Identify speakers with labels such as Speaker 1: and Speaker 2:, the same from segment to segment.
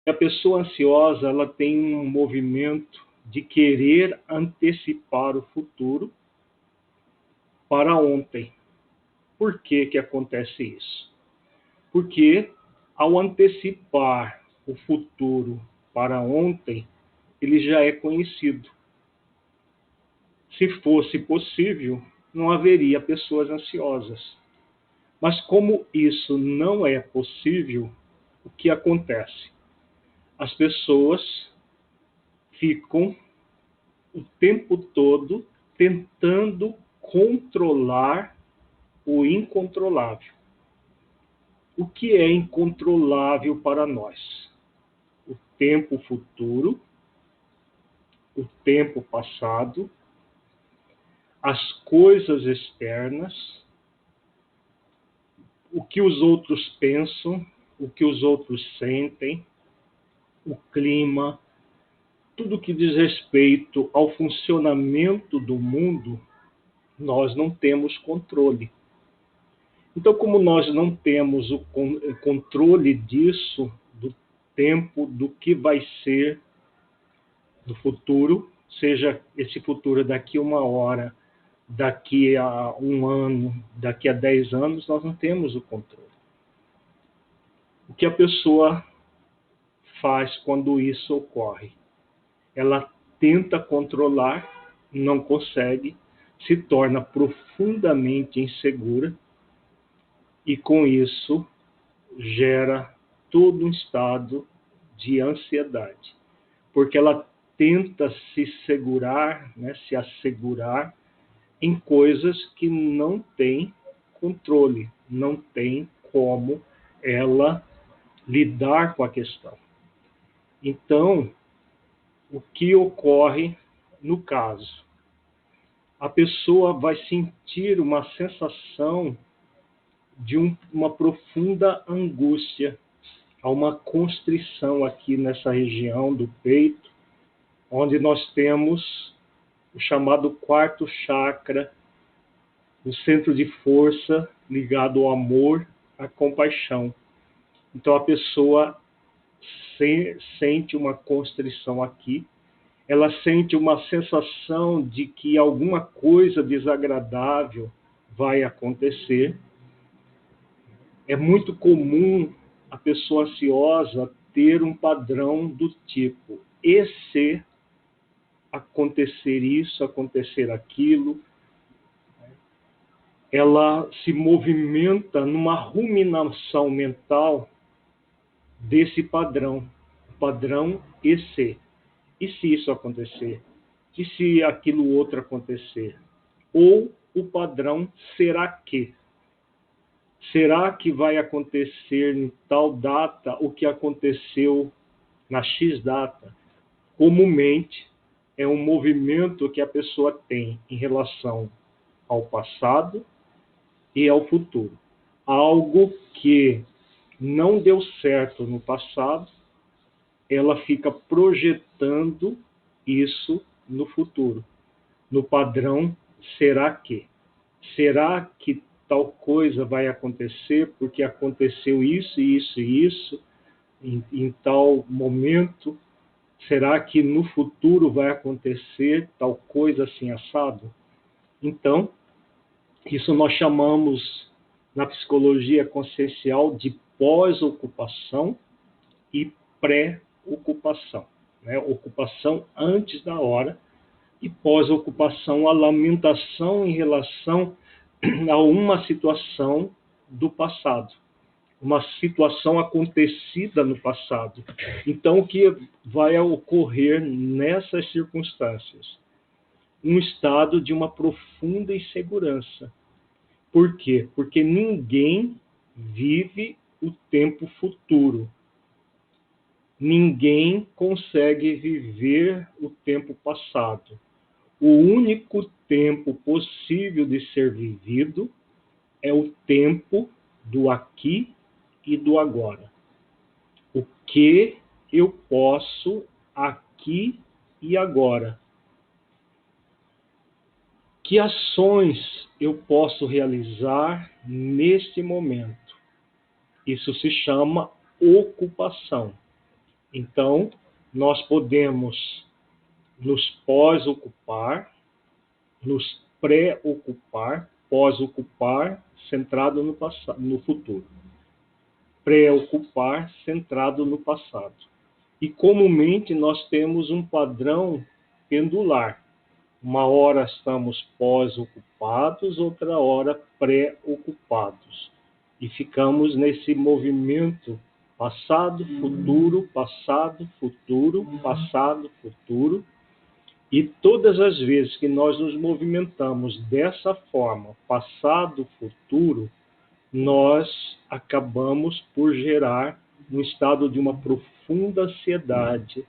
Speaker 1: A pessoa ansiosa, ela tem um movimento de querer antecipar o futuro para ontem. Por que que acontece isso? Porque ao antecipar o futuro para ontem, ele já é conhecido. Se fosse possível, não haveria pessoas ansiosas. Mas como isso não é possível, o que acontece? As pessoas ficam o tempo todo tentando controlar o incontrolável. O que é incontrolável para nós? O tempo futuro, o tempo passado, as coisas externas, o que os outros pensam, o que os outros sentem, o clima, tudo que diz respeito ao funcionamento do mundo, nós não temos controle. Então, como nós não temos o controle disso, do tempo, do que vai ser do futuro, seja esse futuro daqui a 1 hora, daqui a 1 ano, daqui a 10 anos, nós não temos o controle. O que a pessoa faz quando isso ocorre? Ela tenta controlar, não consegue, se torna profundamente insegura e, com isso, gera todo um estado de ansiedade, porque ela tenta se segurar, né, se assegurar em coisas que não tem controle, não tem como ela lidar com a questão. Então, o que ocorre no caso? A pessoa vai sentir uma sensação de uma profunda angústia, há uma constrição aqui nessa região do peito, onde nós temos o chamado quarto chakra, o centro de força ligado ao amor, à compaixão. Então a pessoa sente uma constrição aqui, ela sente uma sensação de que alguma coisa desagradável vai acontecer. É muito comum a pessoa ansiosa ter um padrão do tipo: e se acontecer isso, acontecer aquilo? Ela se movimenta numa ruminação mental desse padrão, o padrão e se. E se isso acontecer? E se aquilo outro acontecer? Ou o padrão será que? Será que vai acontecer em tal data o que aconteceu na X data? Comumente, é um movimento que a pessoa tem em relação ao passado e ao futuro. Algo que não deu certo no passado, ela fica projetando isso no futuro, no padrão será que? Será que tal coisa vai acontecer porque aconteceu isso, isso e isso em tal momento? Será que no futuro vai acontecer tal coisa assim assado? Então, isso nós chamamos na psicologia consciencial de pós-ocupação e pré-ocupação, né? Ocupação antes da hora e pós-ocupação, a lamentação em relação a uma situação do passado, uma situação acontecida no passado. Então, o que vai ocorrer nessas circunstâncias? Um estado de uma profunda insegurança. Por quê? Porque ninguém vive o tempo futuro. Ninguém consegue viver o tempo passado. O único tempo possível de ser vivido é o tempo do aqui e do agora. O que eu posso aqui e agora? Que ações eu posso realizar neste momento? Isso se chama ocupação. Então, nós podemos nos pós-ocupar, nos pré-ocupar, pós-ocupar, centrado no passado, no futuro. Preocupar, centrado no passado. E comumente nós temos um padrão pendular. Uma hora estamos pós-ocupados, outra hora pré-ocupados. E ficamos nesse movimento passado, futuro, passado, futuro, passado, futuro. E todas as vezes que nós nos movimentamos dessa forma, passado, futuro, nós acabamos por gerar um estado de uma profunda ansiedade,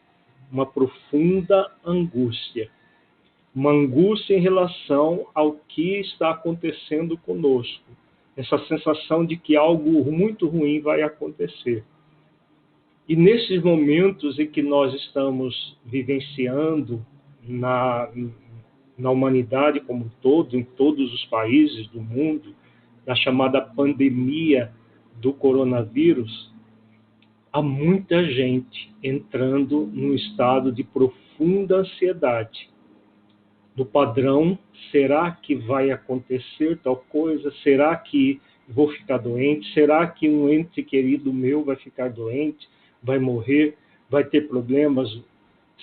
Speaker 1: uma profunda angústia. Uma angústia em relação ao que está acontecendo conosco. Essa sensação de que algo muito ruim vai acontecer. E nesses momentos em que nós estamos vivenciando na humanidade como um todo, em todos os países do mundo, da chamada pandemia do coronavírus, há muita gente entrando num estado de profunda ansiedade. Do padrão, será que vai acontecer tal coisa? Será que vou ficar doente? Será que um ente querido meu vai ficar doente? Vai morrer? Vai ter problemas?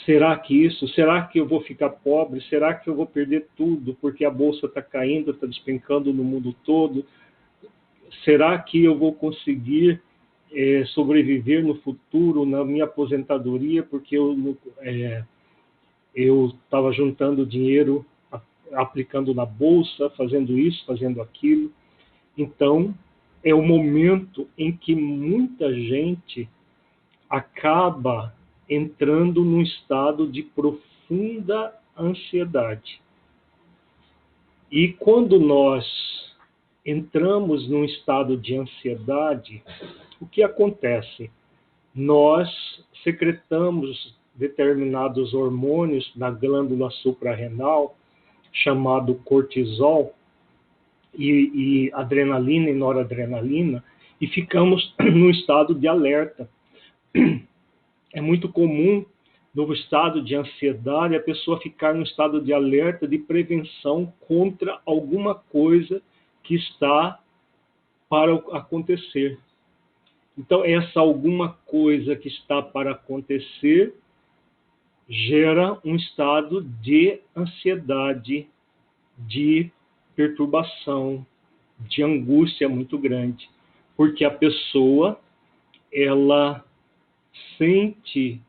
Speaker 1: Será que isso? Será que eu vou ficar pobre? Será que eu vou perder tudo porque a bolsa está caindo, está despencando no mundo todo? Será que eu vou conseguir sobreviver no futuro, na minha aposentadoria, porque eu estava juntando dinheiro, aplicando na bolsa, fazendo isso, fazendo aquilo. Então, é o momento em que muita gente acaba entrando num estado de profunda ansiedade. E quando nós entramos num estado de ansiedade, o que acontece? Nós secretamos determinados hormônios na glândula suprarrenal, chamado cortisol, e adrenalina e noradrenalina, e ficamos num estado de alerta. É muito comum, no estado de ansiedade, a pessoa ficar no estado de alerta, de prevenção contra alguma coisa que está para acontecer. Então, essa alguma coisa que está para acontecer gera um estado de ansiedade, de perturbação, de angústia muito grande, porque a pessoa, ela sente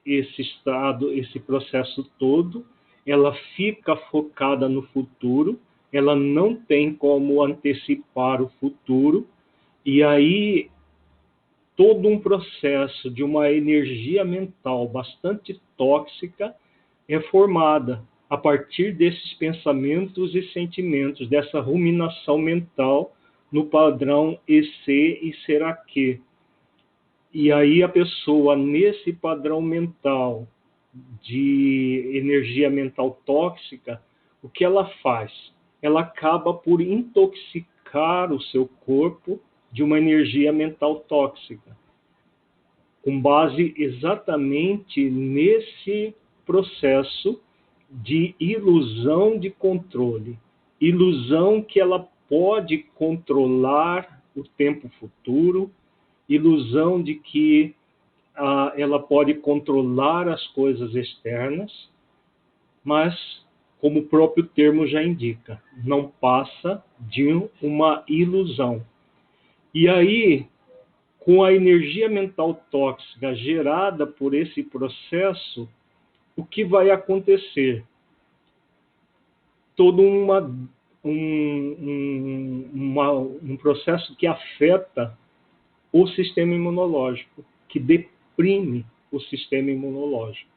Speaker 1: esse estado, esse processo todo, ela fica focada no futuro, ela não tem como antecipar o futuro, e aí todo um processo de uma energia mental bastante tóxica é formada a partir desses pensamentos e sentimentos, dessa ruminação mental no padrão e se e será que. E aí a pessoa, nesse padrão mental de energia mental tóxica, o que ela faz? Ela acaba por intoxicar o seu corpo de uma energia mental tóxica, com base exatamente nesse processo de ilusão de controle. Ilusão que ela pode controlar o tempo futuro, ilusão de que ela pode controlar as coisas externas, mas, como o próprio termo já indica, não passa de uma ilusão. E aí, com a energia mental tóxica gerada por esse processo, o que vai acontecer? Todo um processo que afeta o sistema imunológico, que deprime o sistema imunológico.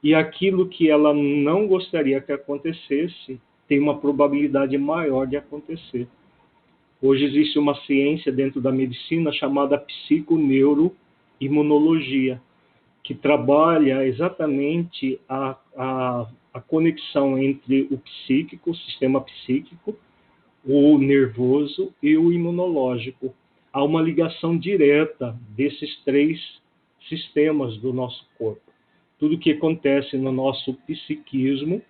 Speaker 1: E aquilo que ela não gostaria que acontecesse tem uma probabilidade maior de acontecer. Hoje existe uma ciência dentro da medicina chamada psiconeuroimunologia, que trabalha exatamente a conexão entre o psíquico, o sistema psíquico, o nervoso e o imunológico. Há uma ligação direta desses três sistemas do nosso corpo. Tudo que acontece no nosso psiquismo,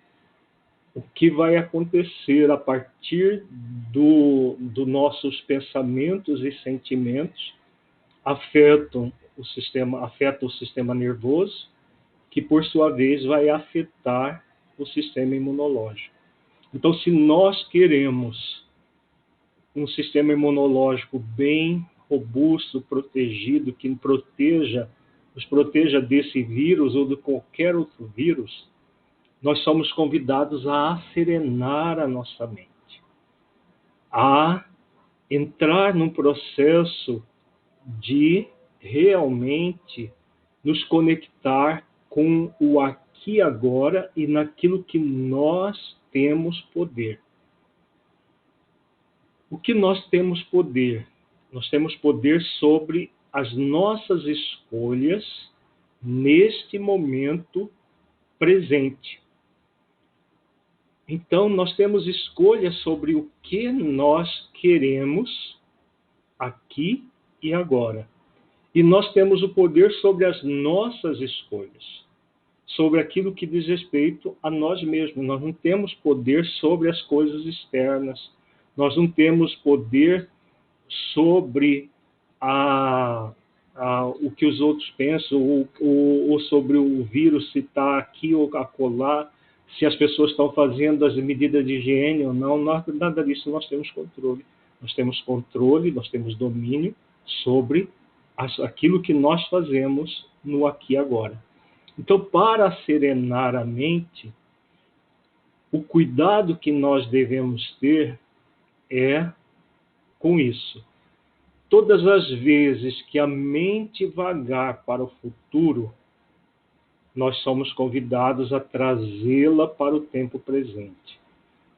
Speaker 1: o que vai acontecer a partir dos nossos pensamentos e sentimentos afeta o sistema nervoso, que por sua vez vai afetar o sistema imunológico. Então, se nós queremos um sistema imunológico bem robusto, protegido, que nos proteja desse vírus ou de qualquer outro vírus, nós somos convidados a serenar a nossa mente, a entrar num processo de realmente nos conectar com o aqui e agora e naquilo que nós temos poder. O que nós temos poder? Nós temos poder sobre as nossas escolhas neste momento presente. Então, nós temos escolha sobre o que nós queremos aqui e agora. E nós temos o poder sobre as nossas escolhas, sobre aquilo que diz respeito a nós mesmos. Nós não temos poder sobre as coisas externas. Nós não temos poder sobre o que os outros pensam, ou sobre o vírus, se está aqui ou acolá, se as pessoas estão fazendo as medidas de higiene ou não. Nada disso nós temos controle. Nós temos controle, nós temos domínio sobre aquilo que nós fazemos no aqui e agora. Então, para serenar a mente, o cuidado que nós devemos ter é com isso. Todas as vezes que a mente vagar para o futuro, nós somos convidados a trazê-la para o tempo presente.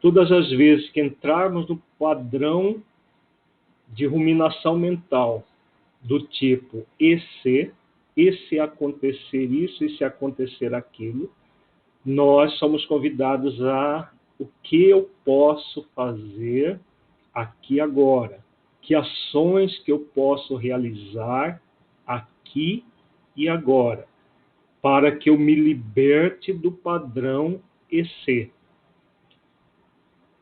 Speaker 1: Todas as vezes que entrarmos no padrão de ruminação mental, do tipo e se acontecer isso, e se acontecer aquilo, nós somos convidados a o que eu posso fazer aqui e agora, que ações que eu posso realizar aqui e agora, para que eu me liberte do padrão EC.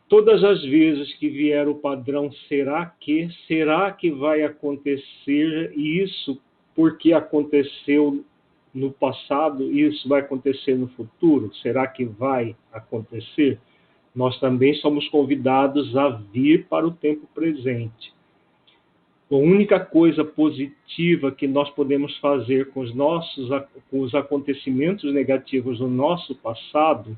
Speaker 1: Todas as vezes que vier o padrão será que vai acontecer isso porque aconteceu no passado e isso vai acontecer no futuro? Será que vai acontecer? Nós também somos convidados a vir para o tempo presente. A única coisa positiva que nós podemos fazer com os acontecimentos negativos do nosso passado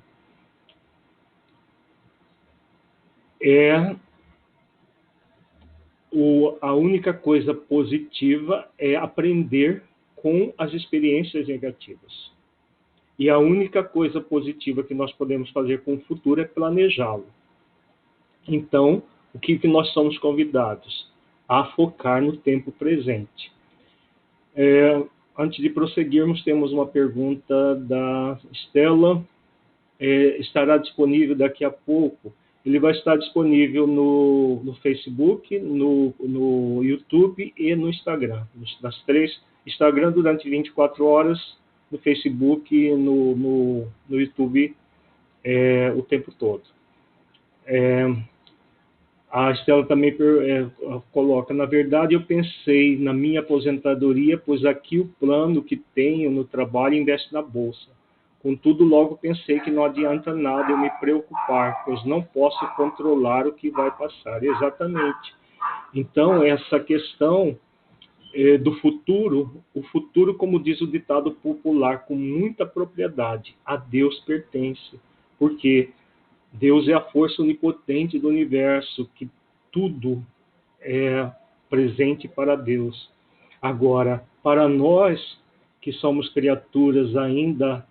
Speaker 1: a única coisa positiva é aprender com as experiências negativas. E a única coisa positiva que nós podemos fazer com o futuro é planejá-lo. Então, o que nós somos convidados? A focar no tempo presente. Antes de prosseguirmos, temos uma pergunta da Estela. Estará disponível daqui a pouco? Ele vai estar disponível no Facebook, no YouTube e no Instagram. Nas três, Instagram durante 24 horas, no Facebook e no YouTube o tempo todo. A Estela também coloca, na verdade eu pensei na minha aposentadoria, pois aqui o plano que tenho no trabalho investe na Bolsa. Contudo, logo pensei que não adianta nada eu me preocupar, pois não posso controlar o que vai passar. Exatamente. Então, essa questão do futuro, o futuro, como diz o ditado popular, com muita propriedade, a Deus pertence. Porque Deus é a força onipotente do universo, que tudo é presente para Deus. Agora, para nós, que somos criaturas ainda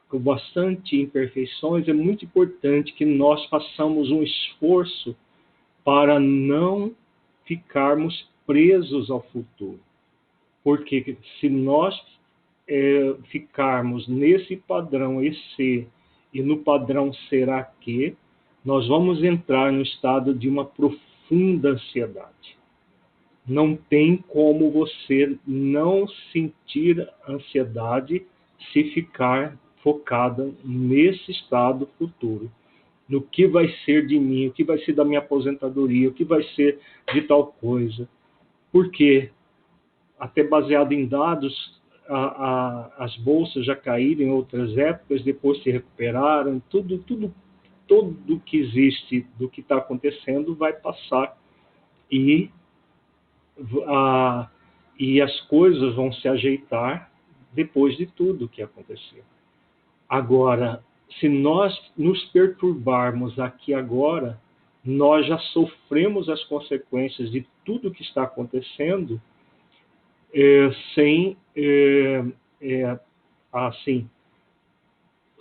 Speaker 1: com bastante imperfeições, é muito importante que nós façamos um esforço para não ficarmos presos ao futuro. Porque se nós ficarmos nesse padrão EC e no padrão será que, nós vamos entrar no estado de uma profunda ansiedade. Não tem como você não sentir ansiedade se ficar focada nesse estado futuro. No que vai ser de mim, o que vai ser da minha aposentadoria, o que vai ser de tal coisa. Por quê? Até baseado em dados, as bolsas já caíram em outras épocas, depois se recuperaram, tudo que existe do que está acontecendo vai passar e, a, e as coisas vão se ajeitar depois de tudo que aconteceu. Agora, se nós nos perturbarmos aqui agora, nós já sofremos as consequências de tudo que está acontecendo sem assim,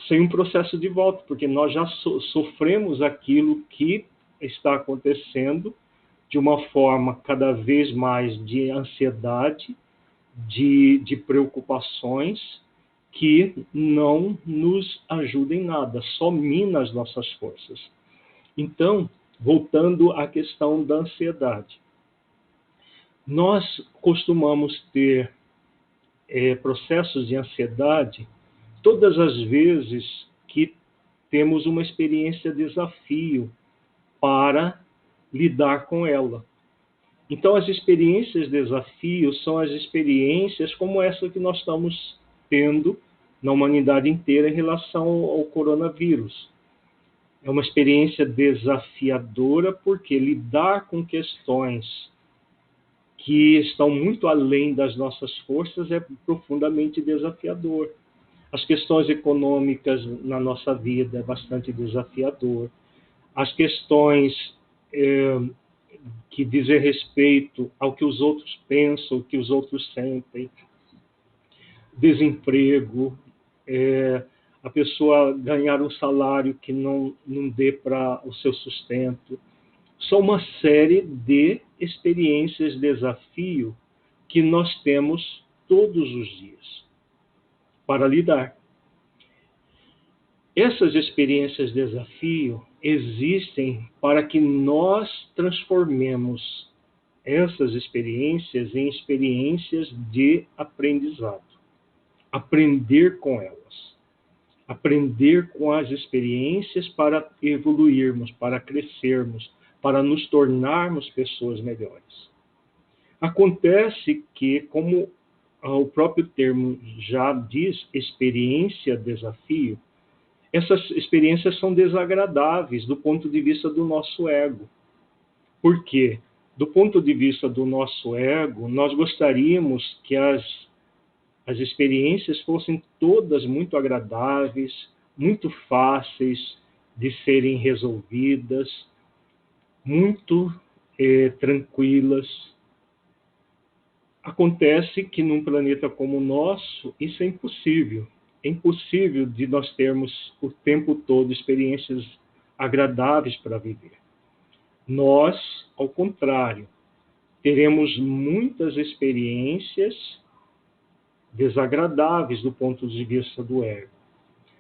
Speaker 1: sem um processo de volta, porque nós já sofremos aquilo que está acontecendo de uma forma cada vez mais de ansiedade, de preocupações, que não nos ajuda em nada, só mina as nossas forças. Então, voltando à questão da ansiedade, nós costumamos ter processos de ansiedade todas as vezes que temos uma experiência desafio para lidar com ela. Então, as experiências desafio são as experiências como essa que nós estamos tendo na humanidade inteira em relação ao coronavírus. É uma experiência desafiadora porque lidar com questões que estão muito além das nossas forças é profundamente desafiador. As questões econômicas na nossa vida é bastante desafiador. As questões que dizem respeito ao que os outros pensam, o que os outros sentem, desemprego, a pessoa ganhar um salário que não dê para o seu sustento. São uma série de experiências, desafio que nós temos todos os dias para lidar. Essas experiências desafio existem para que nós transformemos essas experiências em experiências de aprendizado. Aprender com elas. Aprender com as experiências para evoluirmos, para crescermos, para nos tornarmos pessoas melhores. Acontece que, como o próprio termo já diz, experiência, desafio, essas experiências são desagradáveis do ponto de vista do nosso ego. Por quê? Do ponto de vista do nosso ego, nós gostaríamos que as experiências fossem todas muito agradáveis, muito fáceis de serem resolvidas, muito tranquilas. Acontece que num planeta como o nosso, isso é impossível. É impossível de nós termos o tempo todo experiências agradáveis para viver. Nós, ao contrário, teremos muitas experiências desagradáveis do ponto de vista do ego,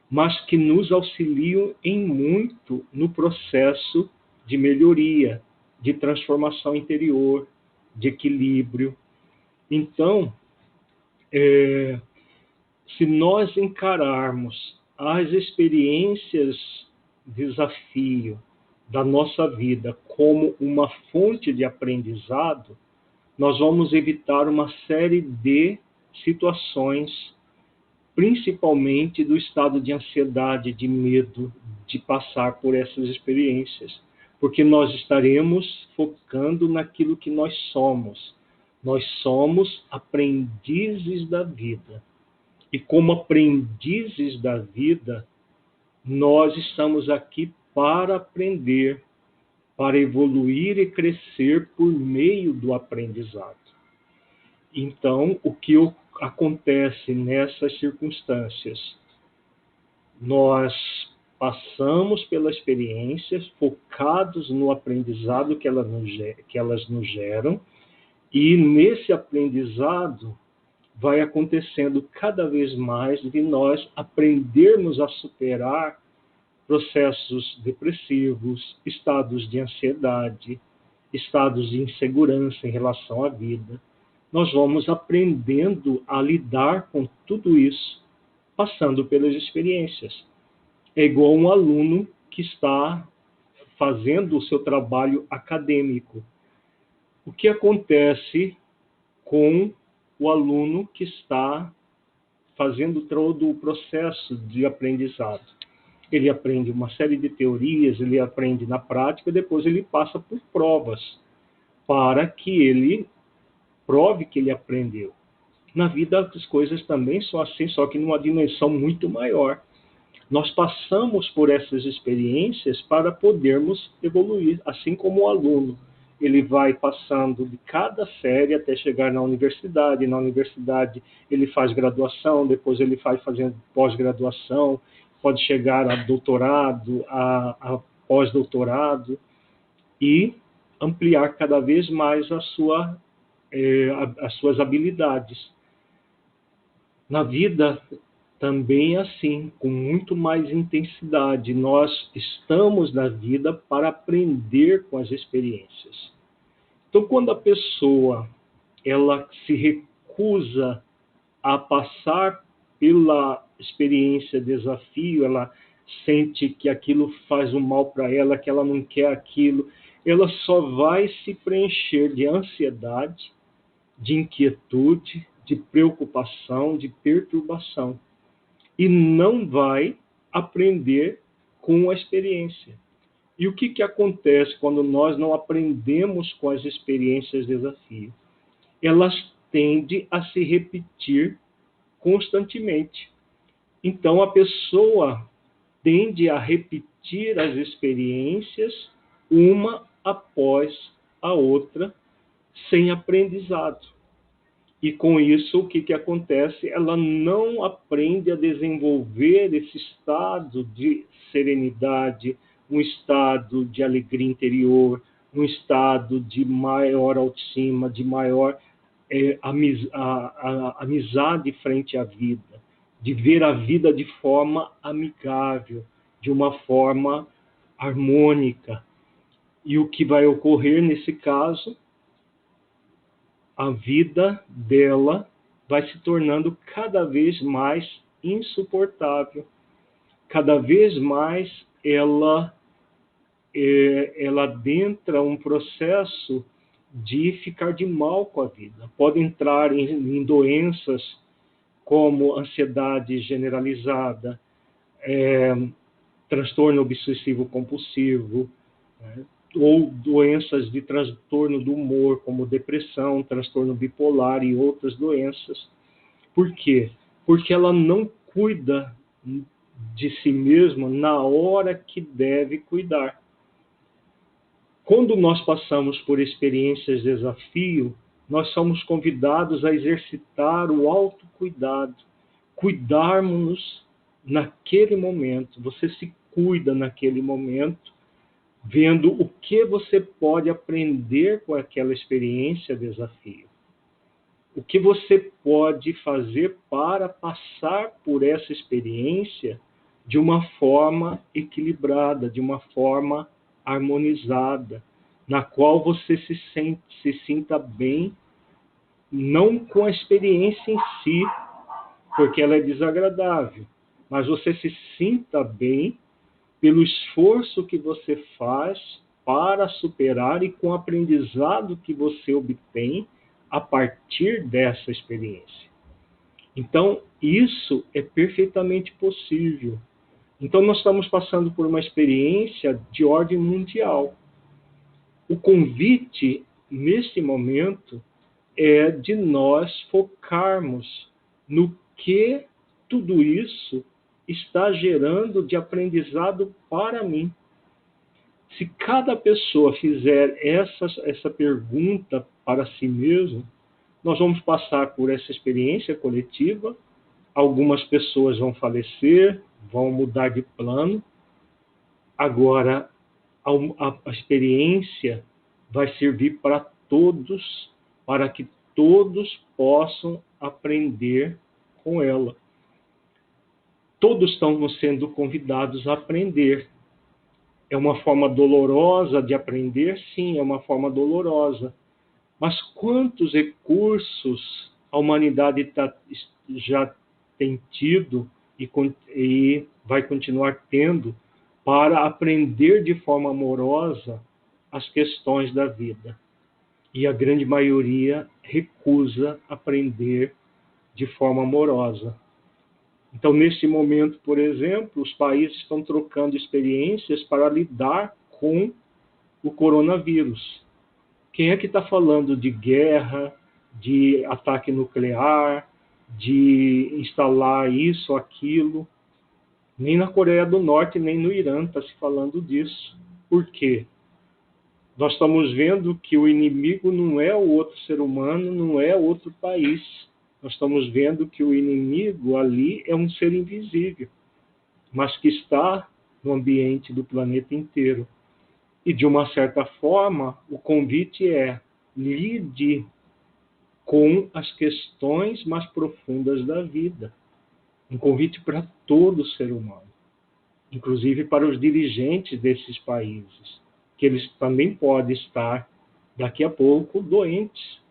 Speaker 1: mas que nos auxiliam em muito no processo de melhoria, de transformação interior, de equilíbrio. Então, se nós encararmos as experiências desafio da nossa vida como uma fonte de aprendizado, nós vamos evitar uma série de situações, principalmente do estado de ansiedade, de medo de passar por essas experiências, porque nós estaremos focando naquilo que nós somos. Nós somos aprendizes da vida. E como aprendizes da vida, nós estamos aqui para aprender, para evoluir e crescer por meio do aprendizado. Então, o que acontece nessas circunstâncias? Nós passamos pelas experiências focados no aprendizado que elas nos geram, e nesse aprendizado vai acontecendo cada vez mais de nós aprendermos a superar processos depressivos, estados de ansiedade, estados de insegurança em relação à vida. Nós vamos aprendendo a lidar com tudo isso, passando pelas experiências. É igual um aluno que está fazendo o seu trabalho acadêmico. O que acontece com o aluno que está fazendo todo o processo de aprendizado? Ele aprende uma série de teorias, ele aprende na prática, depois ele passa por provas para que ele prove que ele aprendeu. Na vida as coisas também são assim, só que numa dimensão muito maior. Nós passamos por essas experiências para podermos evoluir, assim como o aluno. Ele vai passando de cada série até chegar na universidade. Na universidade ele faz graduação, depois ele vai fazendo pós-graduação, pode chegar a doutorado, a pós-doutorado e ampliar cada vez mais as suas habilidades. Na vida também é assim, com muito mais intensidade. Nós estamos na vida para aprender com as experiências. Então, quando a pessoa ela se recusa a passar pela experiência, desafio, ela sente que aquilo faz um mal para ela, que ela não quer aquilo, ela só vai se preencher de ansiedade, de inquietude, de preocupação, de perturbação. E não vai aprender com a experiência. E o que acontece quando nós não aprendemos com as experiências de desafio? Elas tendem a se repetir constantemente. Então, a pessoa tende a repetir as experiências uma após a outra, sem aprendizado. E com isso, o que acontece? Ela não aprende a desenvolver esse estado de serenidade, um estado de alegria interior, um estado de maior autoestima, de maior amizade frente à vida, de ver a vida de forma amigável, de uma forma harmônica. E o que vai ocorrer nesse caso? A vida dela vai se tornando cada vez mais insuportável. Cada vez mais ela adentra um processo de ficar de mal com a vida. Pode entrar em doenças como ansiedade generalizada, transtorno obsessivo compulsivo, né? Ou doenças de transtorno do humor, como depressão, transtorno bipolar e outras doenças. Por quê? Porque ela não cuida de si mesma na hora que deve cuidar. Quando nós passamos por experiências de desafio, nós somos convidados a exercitar o autocuidado, cuidarmos-nos naquele momento. Você se cuida naquele momento, vendo o que você pode aprender com aquela experiência, desafio. O que você pode fazer para passar por essa experiência de uma forma equilibrada, de uma forma harmonizada, na qual você se sinta bem, não com a experiência em si, porque ela é desagradável, mas você se sinta bem pelo esforço que você faz para superar e com o aprendizado que você obtém a partir dessa experiência. Então, isso é perfeitamente possível. Então, nós estamos passando por uma experiência de ordem mundial. O convite, neste momento, é de nós focarmos no que tudo isso está gerando de aprendizado para mim. Se cada pessoa fizer essa pergunta para si mesmo, nós vamos passar por essa experiência coletiva, algumas pessoas vão falecer, vão mudar de plano. Agora, a experiência vai servir para todos, para que todos possam aprender com ela. Todos estão sendo convidados a aprender. É uma forma dolorosa de aprender? Sim, é uma forma dolorosa. Mas quantos recursos a humanidade já tem tido e vai continuar tendo para aprender de forma amorosa as questões da vida? E a grande maioria recusa aprender de forma amorosa. Então, nesse momento, por exemplo, os países estão trocando experiências para lidar com o coronavírus. Quem é que está falando de guerra, de ataque nuclear, de instalar isso, aquilo? Nem na Coreia do Norte, nem no Irã está se falando disso. Por quê? Nós estamos vendo que o inimigo não é o outro ser humano, não é outro país. Nós estamos vendo que o inimigo ali é um ser invisível, mas que está no ambiente do planeta inteiro. E, de uma certa forma, o convite é: lide com as questões mais profundas da vida. Um convite para todo ser humano, inclusive para os dirigentes desses países, que eles também podem estar, daqui a pouco, doentes.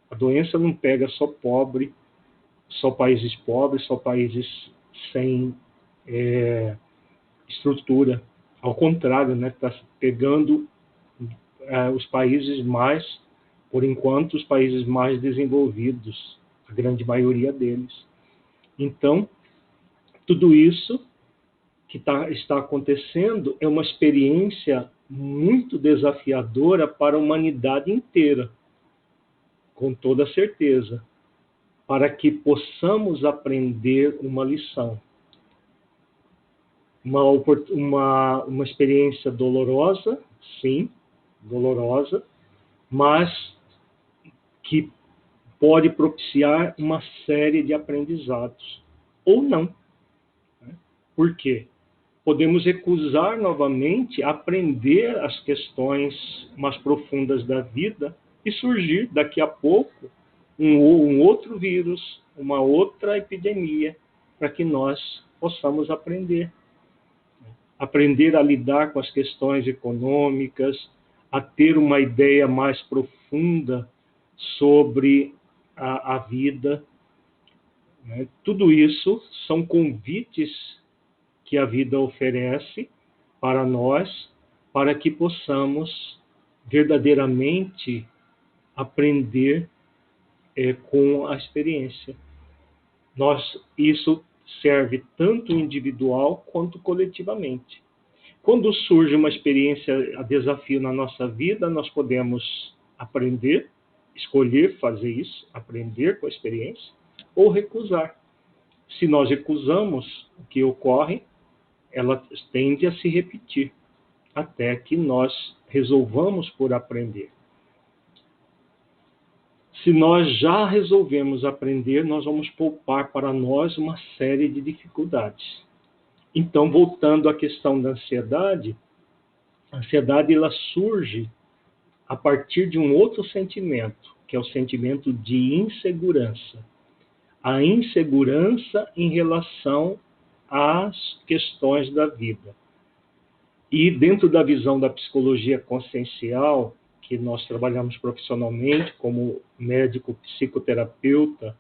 Speaker 1: A doença não pega só pobre, só países pobres, só países sem estrutura. Ao contrário, né, está pegando os países mais, por enquanto, os países mais desenvolvidos, a grande maioria deles. Então, tudo isso que está acontecendo é uma experiência muito desafiadora para a humanidade inteira, com toda certeza, para que possamos aprender uma lição. Uma experiência dolorosa, sim, dolorosa, mas que pode propiciar uma série de aprendizados, ou não. Por quê? Podemos recusar novamente aprender as questões mais profundas da vida e surgir daqui a pouco um outro vírus, uma outra epidemia, para que nós possamos aprender. Aprender a lidar com as questões econômicas, a ter uma ideia mais profunda sobre a vida. Né? Tudo isso são convites que a vida oferece para nós, para que possamos verdadeiramente aprender com a experiência. Isso serve tanto individual quanto coletivamente. Quando surge uma experiência a desafio na nossa vida, nós podemos aprender, escolher fazer isso, aprender com a experiência, ou recusar. Se nós recusamos, o que ocorre? Ela tende a se repetir, até que nós resolvamos por aprender. Se nós já resolvemos aprender, nós vamos poupar para nós uma série de dificuldades. Então, voltando à questão da ansiedade, a ansiedade ela surge a partir de um outro sentimento, que é o sentimento de insegurança. A insegurança em relação às questões da vida. E dentro da visão da psicologia consciencial, que nós trabalhamos profissionalmente como médico psicoterapeuta,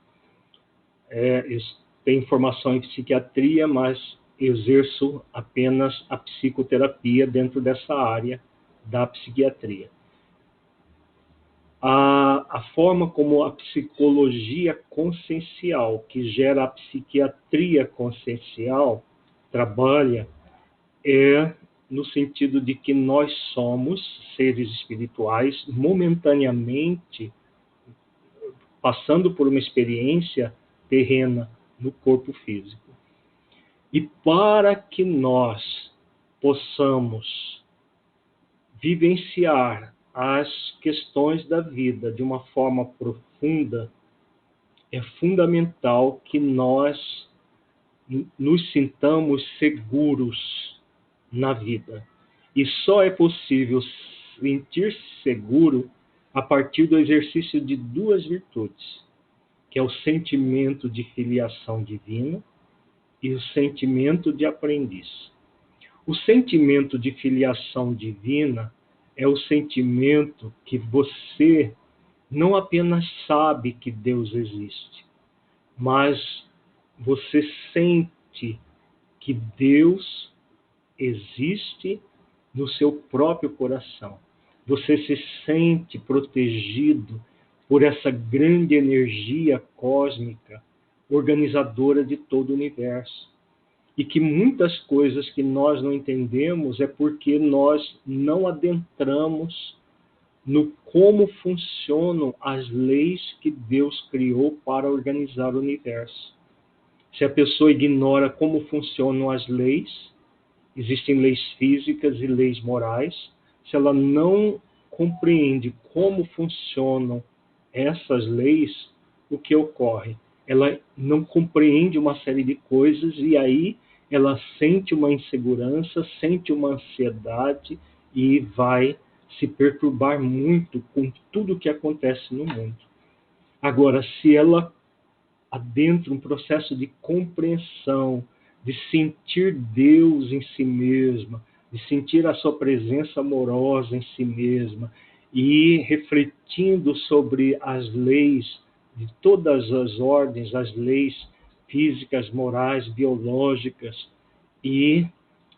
Speaker 1: tenho formação em psiquiatria, mas exerço apenas a psicoterapia dentro dessa área da psiquiatria. A forma como a psicologia consciencial, que gera a psiquiatria consciencial, trabalha, no sentido de que nós somos seres espirituais momentaneamente passando por uma experiência terrena no corpo físico. E para que nós possamos vivenciar as questões da vida de uma forma profunda, é fundamental que nós nos sintamos seguros na vida. E só é possível sentir-se seguro a partir do exercício de duas virtudes, que é o sentimento de filiação divina e o sentimento de aprendiz. O sentimento de filiação divina é o sentimento que você não apenas sabe que Deus existe, mas você sente que Deus existe no seu próprio coração. Você se sente protegido por essa grande energia cósmica, organizadora de todo o universo. E que muitas coisas que nós não entendemos é porque nós não adentramos no como funcionam as leis que Deus criou para organizar o universo. Se a pessoa ignora como funcionam as leis, existem leis físicas e leis morais, se ela não compreende como funcionam essas leis, o que ocorre? Ela não compreende uma série de coisas e aí ela sente uma insegurança, sente uma ansiedade e vai se perturbar muito com tudo o que acontece no mundo. Agora, se ela adentra um processo de compreensão, de sentir Deus em si mesma, de sentir a sua presença amorosa em si mesma, e ir refletindo sobre as leis de todas as ordens, as leis físicas, morais, biológicas, e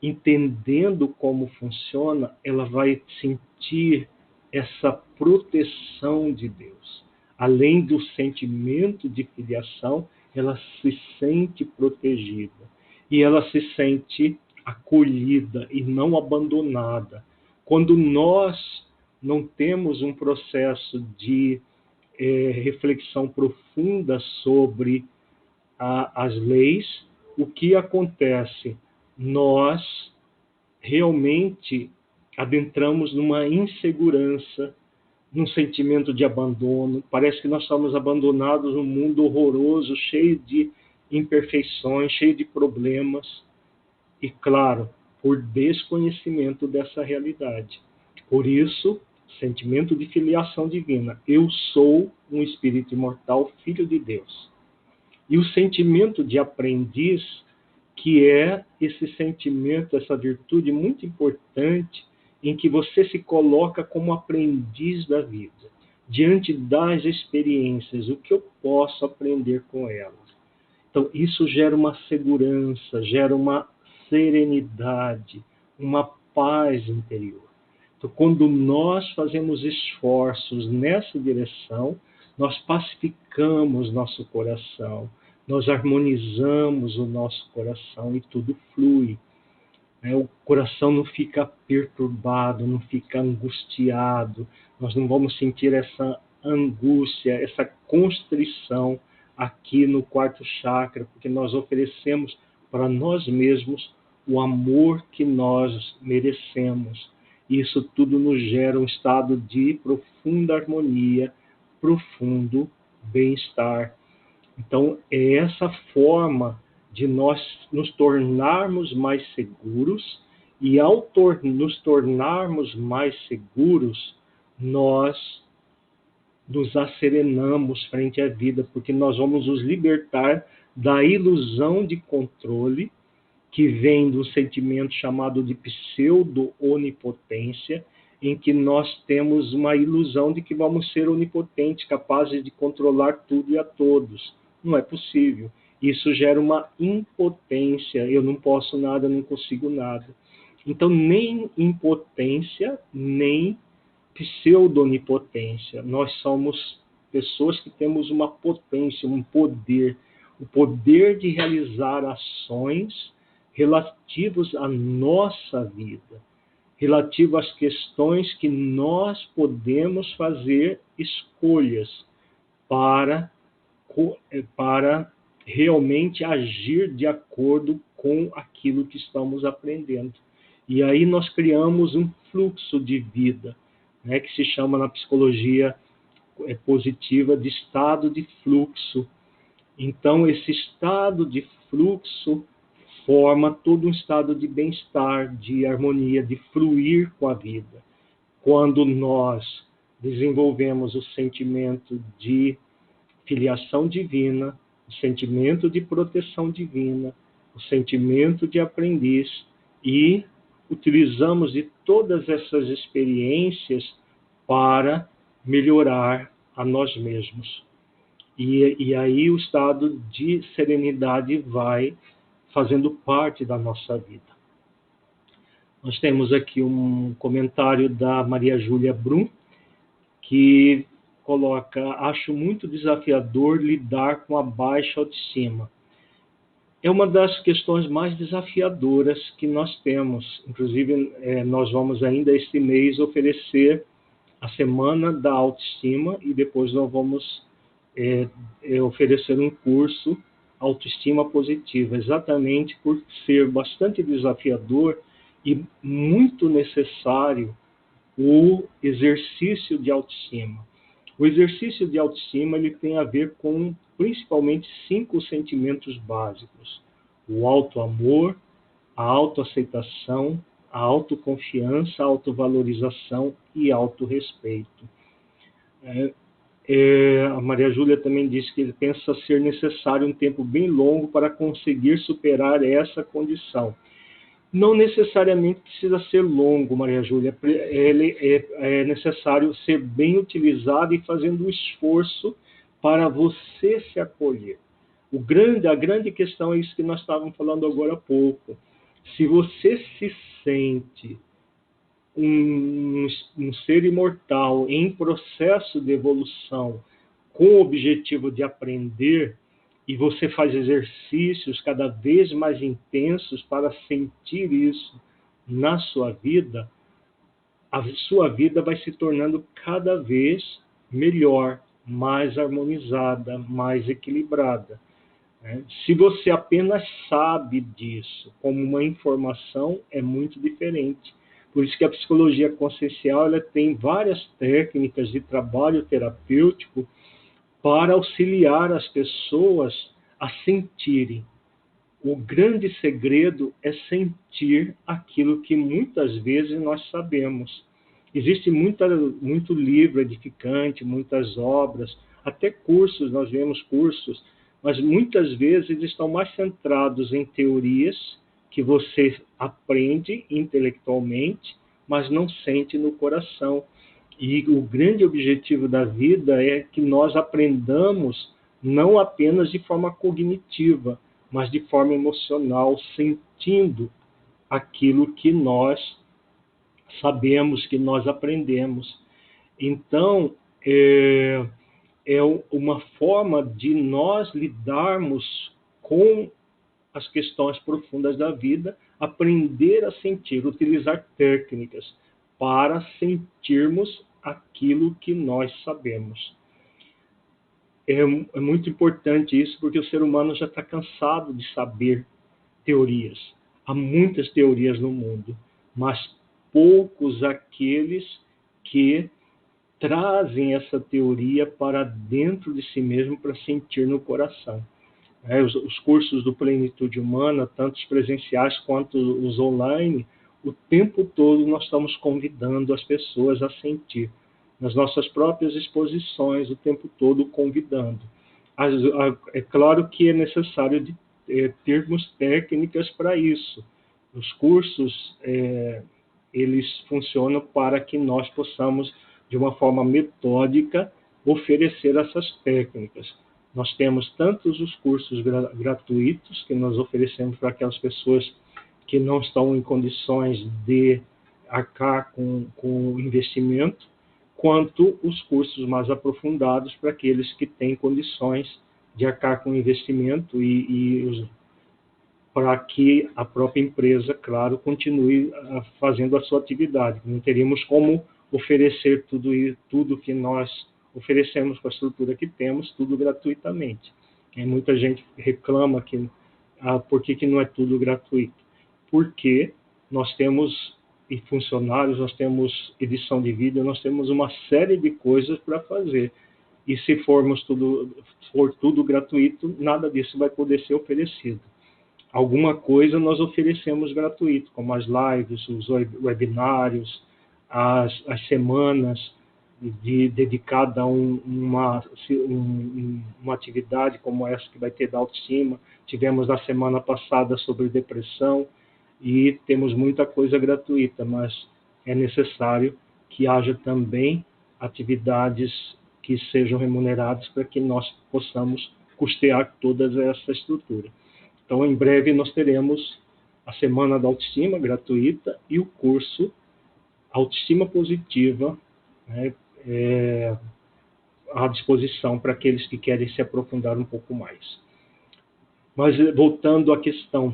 Speaker 1: entendendo como funciona, ela vai sentir essa proteção de Deus. Além do sentimento de filiação, ela se sente protegida. E ela se sente acolhida e não abandonada. Quando nós não temos um processo de reflexão profunda sobre as leis, o que acontece? Nós realmente adentramos numa insegurança, num sentimento de abandono. Parece que nós estamos abandonados num mundo horroroso, cheio de imperfeições, cheio de problemas. E, claro, por desconhecimento dessa realidade. Por isso, sentimento de filiação divina. Eu sou um espírito imortal, filho de Deus. E o sentimento de aprendiz, que é esse sentimento, essa virtude muito importante, em que você se coloca como aprendiz da vida, diante das experiências, o que eu posso aprender com elas. Então, isso gera uma segurança, gera uma serenidade, uma paz interior. Então, quando nós fazemos esforços nessa direção, nós pacificamos nosso coração, nós harmonizamos o nosso coração e tudo flui. O coração não fica perturbado, não fica angustiado, nós não vamos sentir essa angústia, essa constrição aqui no quarto chakra, porque nós oferecemos para nós mesmos o amor que nós merecemos. Isso tudo nos gera um estado de profunda harmonia, profundo bem-estar. Então, é essa forma de nós nos tornarmos mais seguros, e ao nos tornarmos mais seguros, nós nos asserenamos frente à vida, porque nós vamos nos libertar da ilusão de controle que vem do sentimento chamado de pseudo-onipotência, em que nós temos uma ilusão de que vamos ser onipotentes, capazes de controlar tudo e a todos. Não é possível. Isso gera uma impotência. Eu não posso nada, não consigo nada. Então, nem impotência, nem pseudo-onipotência. Nós somos pessoas que temos uma potência, um poder, o poder de realizar ações relativos à nossa vida, relativo às questões que nós podemos fazer escolhas para realmente agir de acordo com aquilo que estamos aprendendo. E aí nós criamos um fluxo de vida, né, que se chama na psicologia positiva de estado de fluxo. Então, esse estado de fluxo forma todo um estado de bem-estar, de harmonia, de fluir com a vida. Quando nós desenvolvemos o sentimento de filiação divina, o sentimento de proteção divina, o sentimento de aprendiz e utilizamos de todas essas experiências para melhorar a nós mesmos. E aí o estado de serenidade vai fazendo parte da nossa vida. Nós temos aqui um comentário da Maria Júlia Brum, que coloca: acho muito desafiador lidar com a baixa autoestima. É uma das questões mais desafiadoras que nós temos. Inclusive, nós vamos ainda este mês oferecer a Semana da Autoestima e depois nós vamos oferecer um curso Autoestima Positiva, exatamente por ser bastante desafiador e muito necessário o exercício de autoestima. O exercício de autoestima ele tem a ver com principalmente 5 sentimentos básicos: o autoamor, a autoaceitação, a autoconfiança, a autovalorização e autorrespeito. A Maria Júlia também disse que ele pensa ser necessário um tempo bem longo para conseguir superar essa condição. Não necessariamente precisa ser longo, Maria Júlia. Ele é necessário ser bem utilizado e fazendo um esforço para você se acolher. A grande questão é isso que nós estávamos falando agora há pouco. Se você se sente um ser imortal em processo de evolução com o objetivo de aprender, e você faz exercícios cada vez mais intensos para sentir isso na sua vida, a sua vida vai se tornando cada vez melhor, mais harmonizada, mais equilibrada. Se você apenas sabe disso como uma informação, é muito diferente. Por isso que a psicologia consciencial ela tem várias técnicas de trabalho terapêutico para auxiliar as pessoas a sentirem. O grande segredo é sentir aquilo que muitas vezes nós sabemos. Existe muito livro edificante, muitas obras, até cursos, nós vemos cursos, mas muitas vezes estão mais centrados em teorias que você aprende intelectualmente, mas não sente no coração. E o grande objetivo da vida é que nós aprendamos não apenas de forma cognitiva, mas de forma emocional, sentindo aquilo que nós sabemos, que nós aprendemos. Então, é uma forma de nós lidarmos com as questões profundas da vida, aprender a sentir, utilizar técnicas para sentirmos aquilo que nós sabemos. É muito importante isso, porque o ser humano já está cansado de saber teorias. Há muitas teorias no mundo, mas poucos aqueles que trazem essa teoria para dentro de si mesmo para sentir no coração. Os cursos do Plenitude Humana, tanto os presenciais quanto os online, o tempo todo nós estamos convidando as pessoas a sentir. Nas nossas próprias exposições, o tempo todo convidando. É claro que é necessário termos técnicas para isso. Os cursos, eles funcionam para que nós possamos, de uma forma metódica, oferecer essas técnicas. Nós temos tantos os cursos gratuitos que nós oferecemos para aquelas pessoas que não estão em condições de arcar com o investimento, quanto os cursos mais aprofundados para aqueles que têm condições de arcar com o investimento para que a própria empresa, claro, continue fazendo a sua atividade. Não teríamos como oferecer tudo que nós oferecemos com a estrutura que temos, tudo gratuitamente. Muita gente reclama que por que não é tudo gratuito? Porque nós temos funcionários, nós temos edição de vídeo, nós temos uma série de coisas para fazer. E se for tudo gratuito, nada disso vai poder ser oferecido. Alguma coisa nós oferecemos gratuito, como as lives, os webinários, as semanas dedicada a uma atividade como essa que vai ter da autoestima. Tivemos na semana passada sobre depressão. e temos muita coisa gratuita, mas é necessário que haja também atividades que sejam remuneradas para que nós possamos custear toda essa estrutura. Então, em breve, nós teremos a Semana da Autoestima gratuita e o curso Autoestima Positiva, né, à disposição para aqueles que querem se aprofundar um pouco mais. Mas, voltando à questão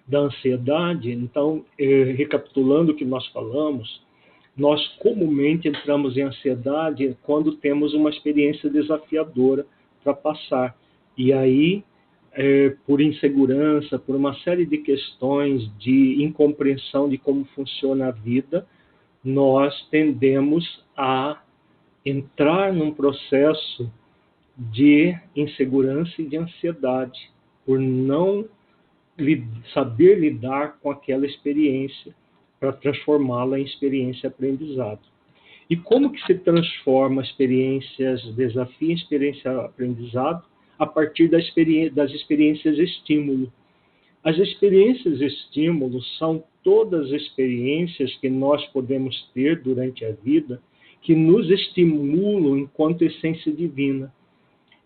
Speaker 1: da ansiedade, então, recapitulando o que nós falamos, nós comumente entramos em ansiedade quando temos uma experiência desafiadora para passar. E aí, por insegurança, por uma série de questões de incompreensão de como funciona a vida, nós tendemos a entrar num processo de insegurança e de ansiedade, por não saber lidar com aquela experiência para transformá-la em experiência aprendizado. E como que se transforma experiências desafio em experiência aprendizado? A partir das experiências estímulo. As experiências estímulo são todas as experiências que nós podemos ter durante a vida que nos estimulam enquanto essência divina.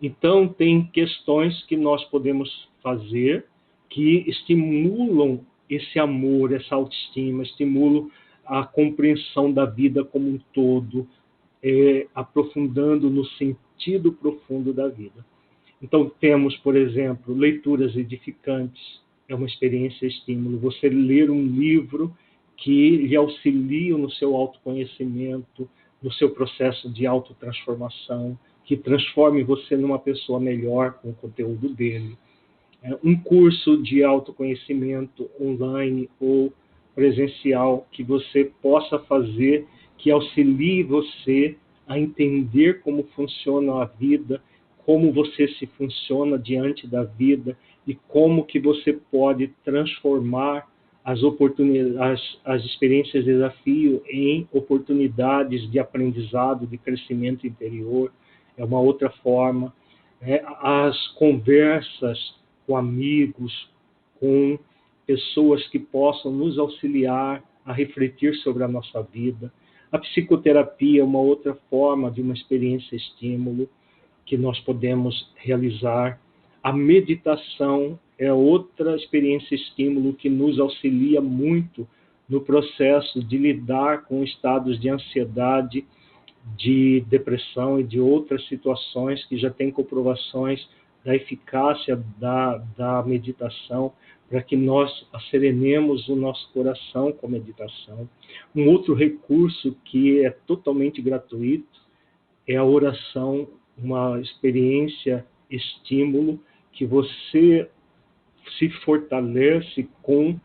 Speaker 1: Então, tem questões que nós podemos fazer que estimulam esse amor, essa autoestima, estimulam a compreensão da vida como um todo, aprofundando no sentido profundo da vida. Então, temos, por exemplo, leituras edificantes, é uma experiência estímulo. Você ler um livro que lhe auxilia no seu autoconhecimento, no seu processo de autotransformação, que transforme você numa pessoa melhor com o conteúdo dele. Um curso de autoconhecimento online ou presencial que você possa fazer, que auxilie você a entender como funciona a vida, como você se funciona diante da vida e como que você pode transformar as oportunidades, as experiências de desafio em oportunidades de aprendizado, de crescimento interior. É uma outra forma. As conversas com amigos, com pessoas que possam nos auxiliar a refletir sobre a nossa vida. A psicoterapia é uma outra forma de uma experiência estímulo que nós podemos realizar. A meditação é outra experiência estímulo que nos auxilia muito no processo de lidar com estados de ansiedade, de depressão e de outras situações que já têm comprovações da eficácia da meditação, para que nós asserenemos o nosso coração com a meditação. Um outro recurso que é totalmente gratuito é a oração, uma experiência estímulo que você se fortalece com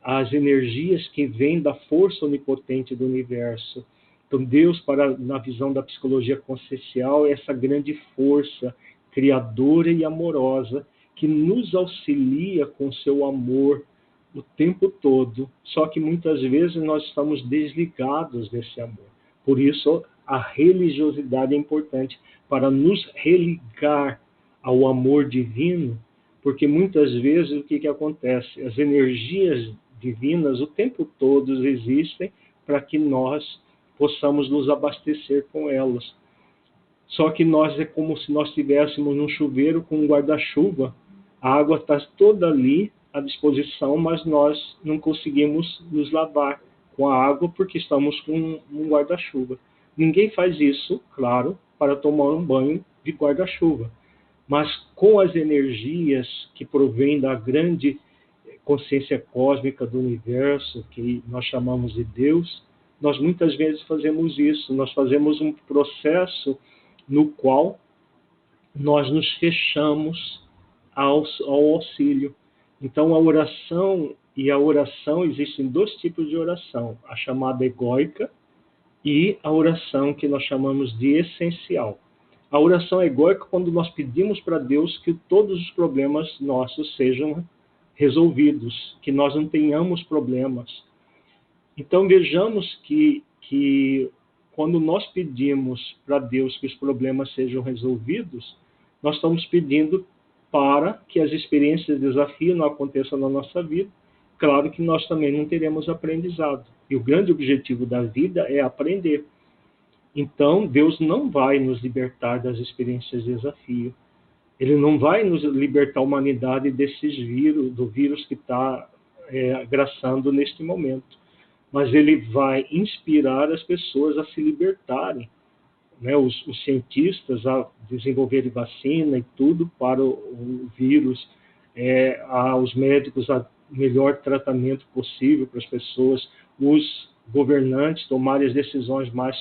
Speaker 1: as energias que vêm da força onipotente do universo. Então, Deus, na visão da psicologia consciencial, é essa grande força criadora e amorosa que nos auxilia com seu amor o tempo todo, só que muitas vezes nós estamos desligados desse amor. Por isso, a religiosidade é importante para nos religar ao amor divino, porque muitas vezes o que acontece? As energias divinas o tempo todo existem para que nós possamos nos abastecer com elas. Só que nós é como se nós estivéssemos num chuveiro com um guarda-chuva. A água está toda ali à disposição, mas nós não conseguimos nos lavar com a água porque estamos com um guarda-chuva. Ninguém faz isso, claro, para tomar um banho de guarda-chuva. Mas com as energias que provêm da grande consciência cósmica do universo, que nós chamamos de Deus, nós muitas vezes fazemos isso. Nós fazemos um processo no qual nós nos fechamos ao auxílio. Então, a oração existem dois tipos de oração, a chamada egóica e a oração que nós chamamos de essencial. A oração egóica, quando nós pedimos para Deus que todos os problemas nossos sejam resolvidos, que nós não tenhamos problemas. Então, vejamos que quando nós pedimos para Deus que os problemas sejam resolvidos, nós estamos pedindo para que as experiências de desafio não aconteçam na nossa vida claro que nós também não teremos aprendizado. E o grande objetivo da vida é aprender. Então, Deus não vai nos libertar das experiências de desafio. Ele não vai nos libertar a humanidade desses vírus, do vírus que está graçando neste momento. Mas ele vai inspirar as pessoas a se libertarem, né, os cientistas a desenvolverem vacina e tudo para o vírus, os médicos a melhor tratamento possível para as pessoas, os governantes tomarem as decisões mais.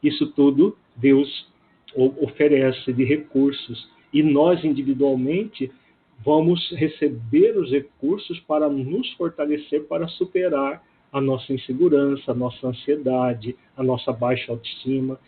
Speaker 1: Isso tudo Deus oferece de recursos. E nós, individualmente, vamos receber os recursos para nos fortalecer, para superar a nossa insegurança, a nossa ansiedade, a nossa baixa autoestima.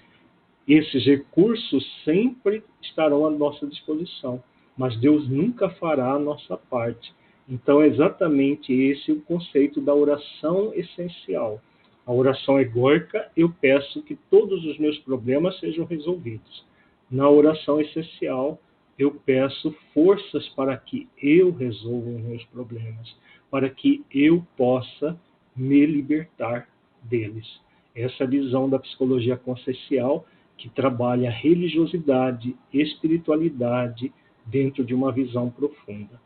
Speaker 1: Esses recursos sempre estarão à nossa disposição, mas Deus nunca fará a nossa parte. Então, é exatamente esse o conceito da oração essencial. A oração egóica, eu peço que todos os meus problemas sejam resolvidos. Na oração essencial, eu peço forças para que eu resolva os meus problemas, para que eu possa me libertar deles. Essa visão da psicologia consciencial que trabalha religiosidade, espiritualidade dentro de uma visão profunda.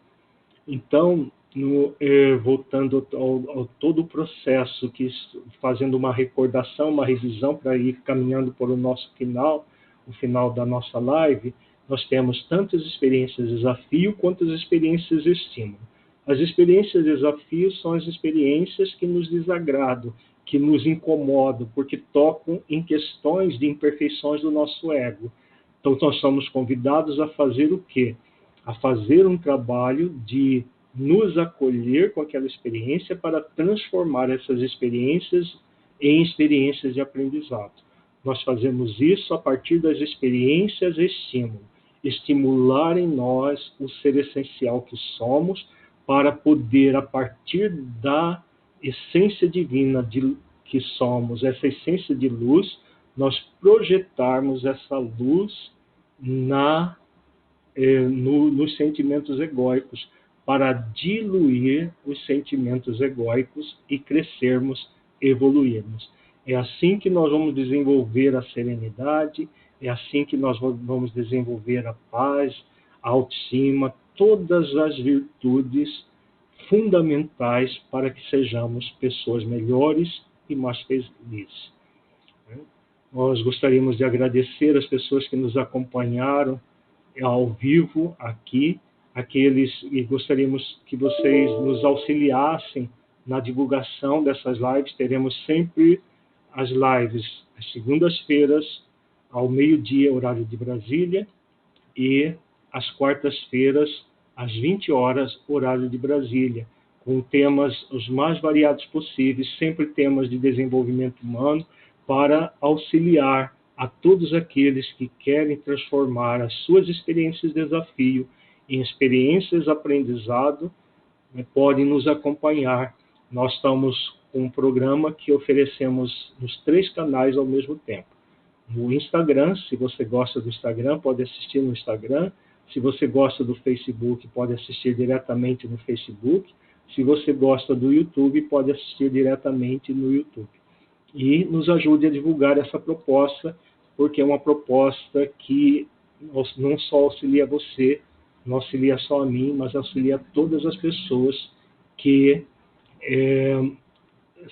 Speaker 1: Então, voltando ao todo o processo, fazendo uma recordação, uma revisão para ir caminhando para o nosso final, o final da nossa live, nós temos tanto as experiências de desafio quanto as experiências de estímulo. As experiências de desafio são as experiências que nos desagradam, que nos incomodam, porque tocam em questões de imperfeições do nosso ego. Então, nós somos convidados a fazer o quê? A fazer um trabalho de nos acolher com aquela experiência para transformar essas experiências em experiências de aprendizado. Nós fazemos isso a partir das experiências de estímulo. Estimular em nós o ser essencial que somos para poder, a partir da essência divina que somos, essa essência de luz, nós projetarmos essa luz nos sentimentos egóicos, para diluir os sentimentos egóicos e crescermos, evoluirmos. É assim que nós vamos desenvolver a serenidade, é assim que nós vamos desenvolver a paz, a autoestima, todas as virtudes fundamentais para que sejamos pessoas melhores e mais felizes. Nós gostaríamos de agradecer as pessoas que nos acompanharam ao vivo aqui, e gostaríamos que vocês nos auxiliassem na divulgação dessas lives. Teremos sempre as lives às segundas-feiras, ao meio-dia, horário de Brasília, e às quartas-feiras, às 20 horas, horário de Brasília, com temas os mais variados possíveis, sempre temas de desenvolvimento humano, para auxiliar a todos aqueles que querem transformar as suas experiências de desafio em experiências de aprendizado, podem nos acompanhar. Nós estamos com um programa que oferecemos nos 3 canais ao mesmo tempo. No Instagram, se você gosta do Instagram, pode assistir no Instagram. Se você gosta do Facebook, pode assistir diretamente no Facebook. Se você gosta do YouTube, pode assistir diretamente no YouTube. E nos ajude a divulgar essa proposta, porque é uma proposta que não só auxilia você, não auxilia só a mim, mas auxilia todas as pessoas que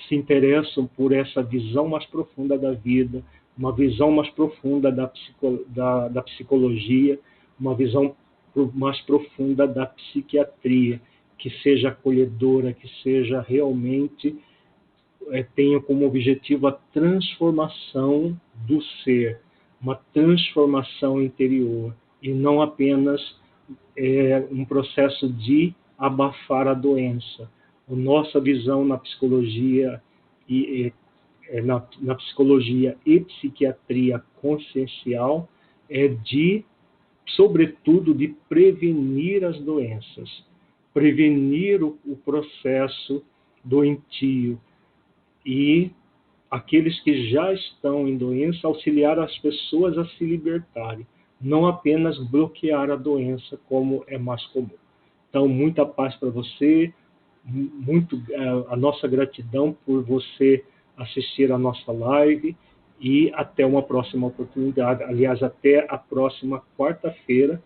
Speaker 1: se interessam por essa visão mais profunda da vida, uma visão mais profunda da psicologia, uma visão mais profunda da psiquiatria, que seja acolhedora, que seja realmente tenha como objetivo a transformação do ser, uma transformação interior, e não apenas um processo de abafar a doença. A nossa visão na psicologia na psicologia e psiquiatria consciencial é sobretudo, de prevenir as doenças, prevenir o processo doentio, e aqueles que já estão em doença, auxiliar as pessoas a se libertarem, não apenas bloquear a doença, como é mais comum. Então, muita paz para você, muito a nossa gratidão por você assistir a nossa live e até uma próxima oportunidade. Aliás, até a próxima quarta-feira,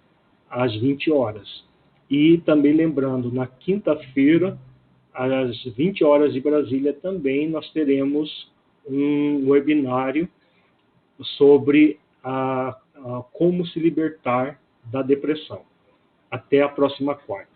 Speaker 1: às 20 horas. E também lembrando, na quinta-feira, às 20 horas de Brasília, também nós teremos um webinário sobre como se libertar da depressão. Até a próxima quarta.